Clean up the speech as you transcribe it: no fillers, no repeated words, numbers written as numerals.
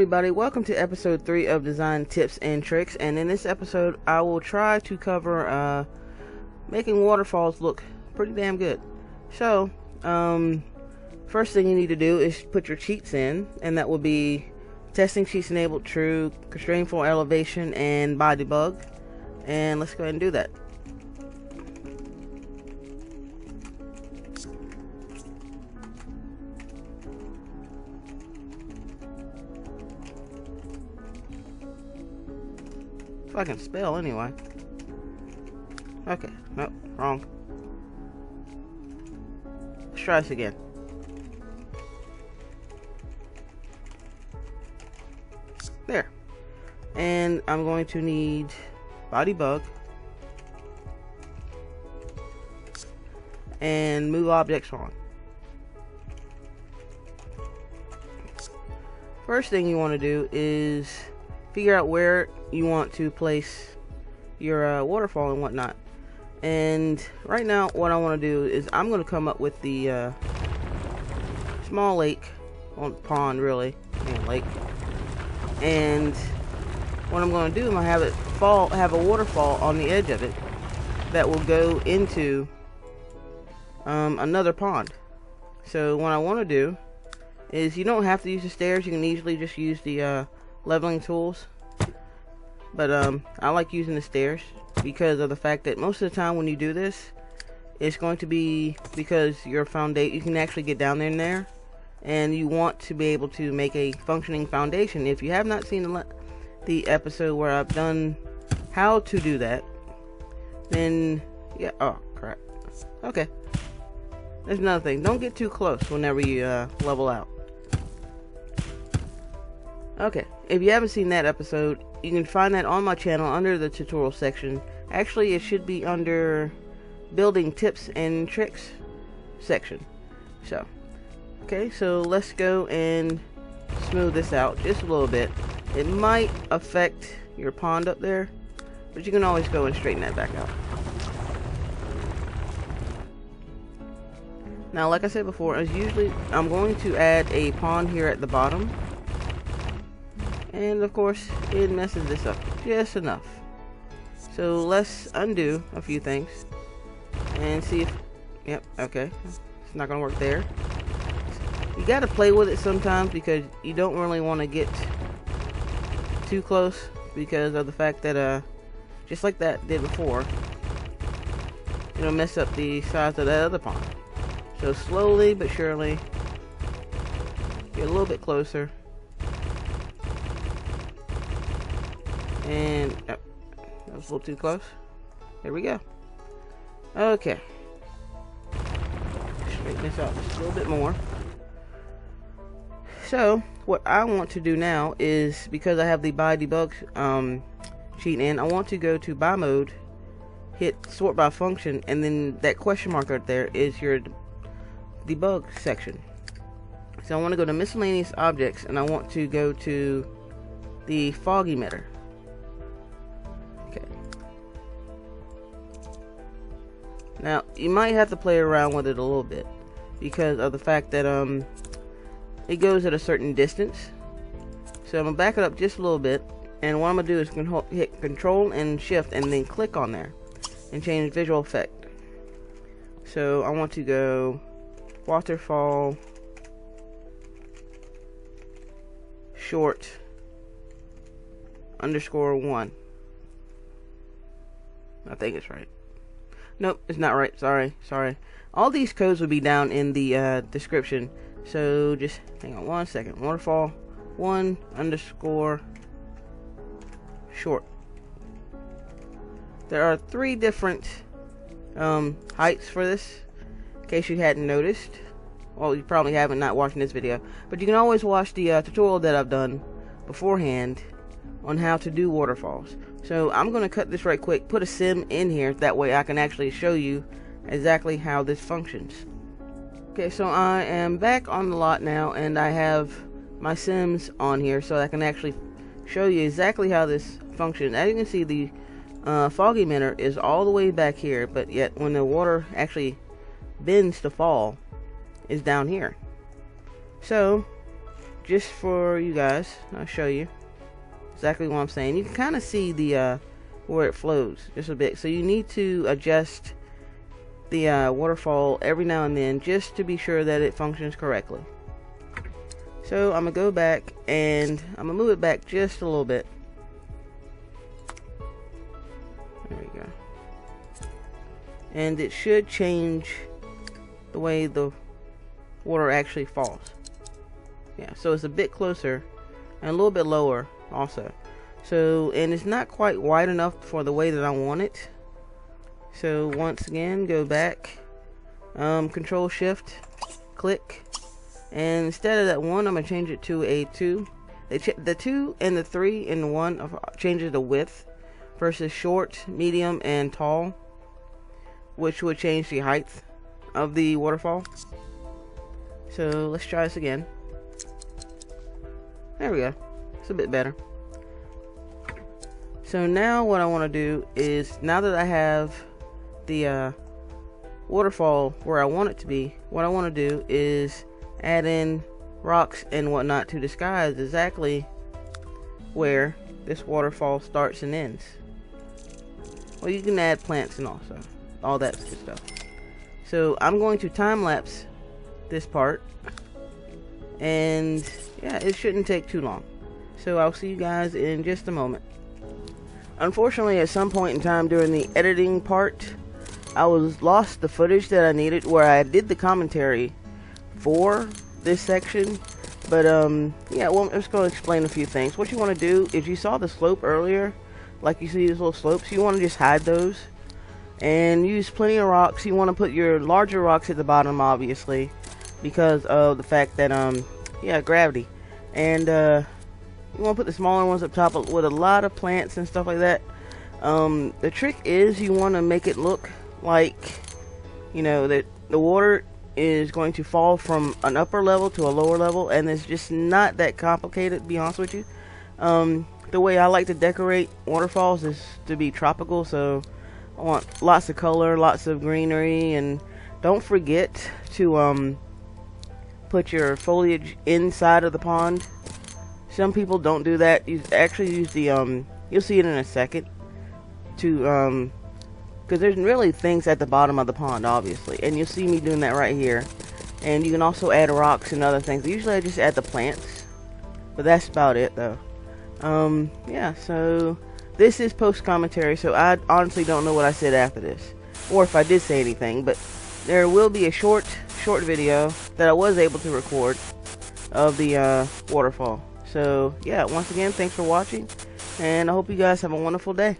everybody, welcome to episode 3 of Design Tips and Tricks, and in this episode I will try to cover making waterfalls look pretty damn good. So, first thing you need to do is put your cheats in, and that will be testing cheats enabled, true, constrainfloorelevation, and buydebug. And let's go ahead and do that. If I can spell anyway. Okay, nope, wrong. Let's try this again. There. And I'm going to need buydebug and moveobjects on. First thing you want to do is figure out where you want to place your waterfall and whatnot. And right now what I want to do is I'm going to come up with the small lake, well, pond really, lake. And what I'm going to do is have it have a waterfall on the edge of it that will go into another pond. So what I want to do is, you don't have to use the stairs, you can easily just use the leveling tools. But I like using the stairs because of the fact that most of the time when you do this, it's going to be because your foundation, you can actually get down in there, and you want to be able to make a functioning foundation. If you have not seen the episode where I've done how to do that, then yeah, oh crap. Okay, there's another thing, don't get too close whenever you level out. Okay, if you haven't seen that episode, you can find that on my channel under the tutorial section. Actually, it should be under building tips and tricks section. So, okay, so let's go and smooth this out just a little bit. It might affect your pond up there, but you can always go and straighten that back out. Now, like I said before, I'm going to add a pond here at the bottom. And of course, it messes this up just enough. So let's undo a few things and see if, yep, okay, it's not gonna work there. You gotta play with it sometimes because you don't really want to get too close because of the fact that just like that did before, it'll mess up the size of that other pond. So slowly but surely get a little bit closer. And that was a little too close. There we go. Okay. Straighten this out just a little bit more. So what I want to do now is, because I have the buydebug cheat in, I want to go to buy mode, hit sort by function, and then that question mark right there is your debug section. So I want to go to miscellaneous objects, and I want to go to the fog emitter. Now, you might have to play around with it a little bit because of the fact that it goes at a certain distance. So I'm going to back it up just a little bit, and what I'm going to do is hit Control and Shift and then click on there and change visual effect. So I want to go Waterfall short _1. I think it's right. Nope, it's not right. Sorry. All these codes will be down in the description. So just hang on one second. Waterfall 1 _ short. There are 3 different heights for this, in case you hadn't noticed. Well, you probably haven't, not watching this video, but you can always watch the tutorial that I've done beforehand on how to do waterfalls. So I'm going to cut this right quick, put a sim in here, that way I can actually show you exactly how this functions. Okay, so I am back on the lot now, and I have my sims on here so I can actually show you exactly how this functions. As you can see, the fog emitter is all the way back here, but yet when the water actually bends to fall, is down here. So just for you guys, I'll show you exactly what I'm saying. You can kind of see the where it flows just a bit, so you need to adjust the waterfall every now and then just to be sure that it functions correctly. So I'm gonna go back and I'm gonna move it back just a little bit. There we go. And it should change the way the water actually falls. Yeah, so it's a bit closer and a little bit lower also. So, and it's not quite wide enough for the way that I want it. So once again, go back, Control Shift, click, and instead of that 1, I'm gonna change it to a 2. The 2 and the 3 and the 1 changes the width versus short, medium, and tall, which would change the height of the waterfall. So let's try this again. There we go. It's a bit better. So now what I want to do is, now that I have the waterfall where I want it to be, what I want to do is add in rocks and whatnot to disguise exactly where this waterfall starts and ends. Well, you can add plants and also all that good stuff. So I'm going to time lapse this part, and yeah, it shouldn't take too long. So I'll see you guys in just a moment. Unfortunately, at some point in time during the editing part, I lost the footage that I needed where I did the commentary for this section. But yeah, well, I'm just going to explain a few things. What you want to do is, you saw the slope earlier, like you see these little slopes, you want to just hide those and use plenty of rocks. You want to put your larger rocks at the bottom, obviously, because of the fact that yeah, gravity. And you want to put the smaller ones up top with a lot of plants and stuff like that. The trick is, you want to make it look like, you know, that the water is going to fall from an upper level to a lower level, and it's just not that complicated, to be honest with you. The way I like to decorate waterfalls is to be tropical, so I want lots of color, lots of greenery, and don't forget to put your foliage inside of the pond. Some people don't do that. You actually use the you'll see it in a second, to because there's really things at the bottom of the pond, obviously, and you'll see me doing that right here. And you can also add rocks and other things. Usually I just add the plants, but that's about it though. Yeah, so this is post commentary, so I honestly don't know what I said after this, or if I did say anything, but there will be a short video that I was able to record of the waterfall. So yeah, once again, thanks for watching, and I hope you guys have a wonderful day.